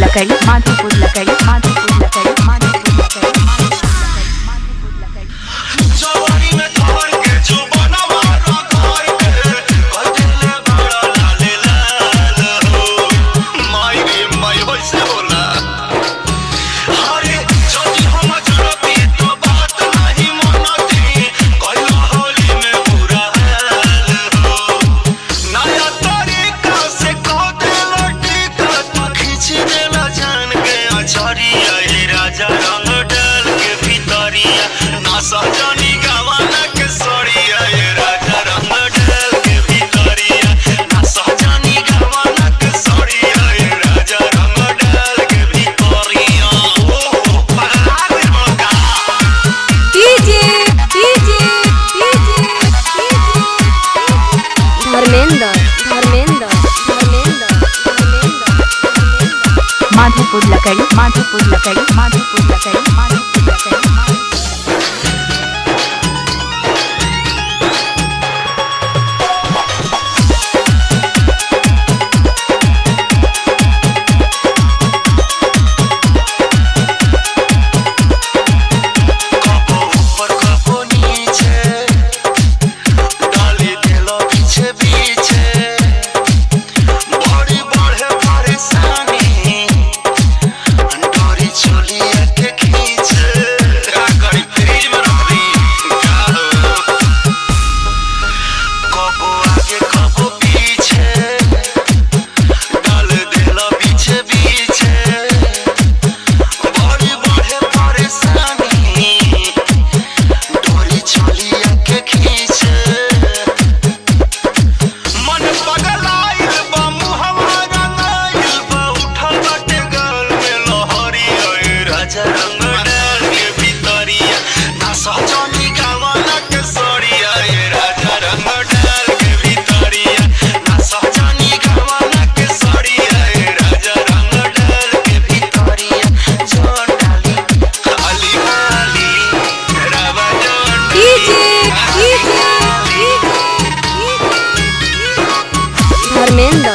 लकड़ी माधोपुर लकड़ी माधोपुर लकड़ी माधोपुर लकड़ी माधोपुर लकड़ी जवानी में थार के जो बनवा रखार के कटले बड़ा लाले लाल हो माई रे माई वैसे होला अरे जदी हम जरती तो बात नहीं मनती कइला होली में बुरा हाल हो नया तरीका से कह देला टीका तू खींच देला जान के अछरिया हे राजा रंग डाल के भितरिया ना सजनी गवाना के सड़िया हे राजा रंग डाल के भितरिया ना सजनी गवाना के सड़िया हे राजा रंग डाल के भितरिया ओ पागल मगा डीजे धर्मेंद्र माधोपुर लकड़ी माधोपुर लकड़ी माधोपुर लकड़ी माधोपुर लकड़ी कबो ऊपर कबो नीचे डाली देलो पीछे पीछे बड़ी बढ़े परेशानी डोरी चोलिया के खींचे का करी फ्रिज में रख दी का हो कबो आगे कबो पीछे डाल देलो पीछे पीछे बड़ी बढ़े परेशानी डोरी चोलिया के खींचे मन पगलाइल बा मुहवा रंगाइल बा उठल बाटे गाल में लहरी ओए राजा रंग डाल के भितरिया ना सजनी गवाना के सड़िया ए राजा रंग डाल के भितरिया ना सजनी गवाना के सड़िया ए राजा रंग डाल के भितरिया जोन डाली खाली खाली रावा जोन धर्मेंद्र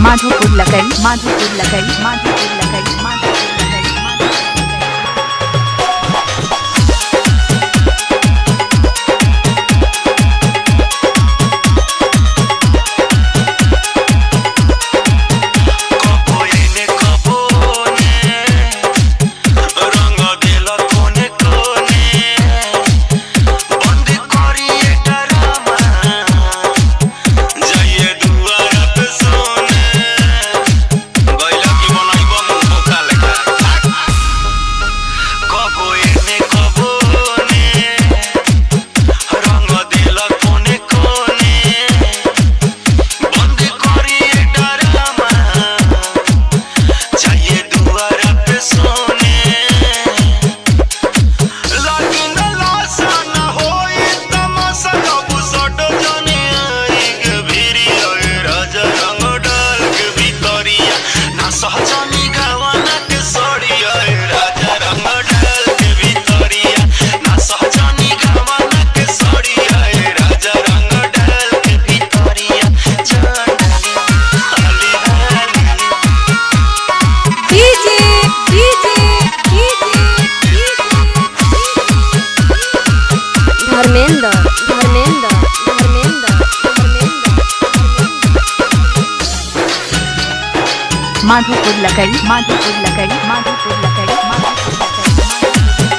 माधोपुर लकड़ी माधोपुर लकड़ी माधोपुर लकड़ी माधोपुर लकड़ी कबो एने कबो ओने रंग देला कोने कोने बंद करी एटा रामा जाइए दुआरा पे सोने गइला की बनाइबो मुंह धोखा लेखा कबो एने कबो ओने रंग देला कोने कोने बंद करी एटा रामा जाइए दुआरा पे सोने लागिन लाशा न होई तमाशा जब सट जाने आई के भिरी ओए राजा रंग डाल के भितरिया ना सहजनी गवाना के सड़िया ए राजा रंग डाल के भितरिया ना सहजनी गवाना के सड़िया ए राजा रंग डाल के भितरिया जान डाली हाली हाली धर्मेंद्र माधोपुर लकड़ी माधोपुर लकड़ी माधोपुर लकड़ी माधोपुर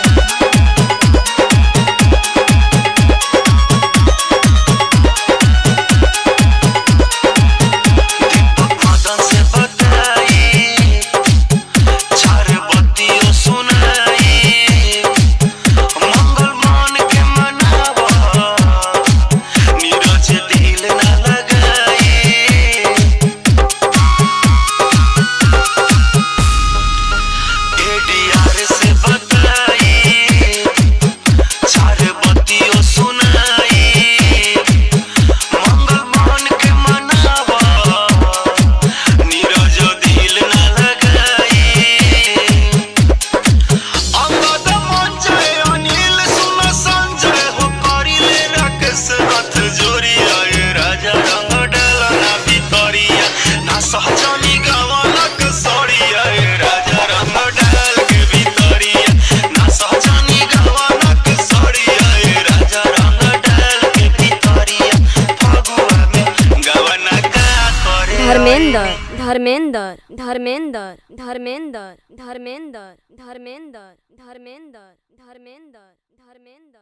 मदन से बताई चार बत्तियों सुनाई मंगल मान के मनावा नीरज दिल न लगाई एडीआर धर्मेंद्र धर्मेंद्र धर्मेंद्र धर्मेंद्र धर्मेंद्र धर्मेंद्र धर्मेंद्र धर्मेंद्र धर्मेंद्र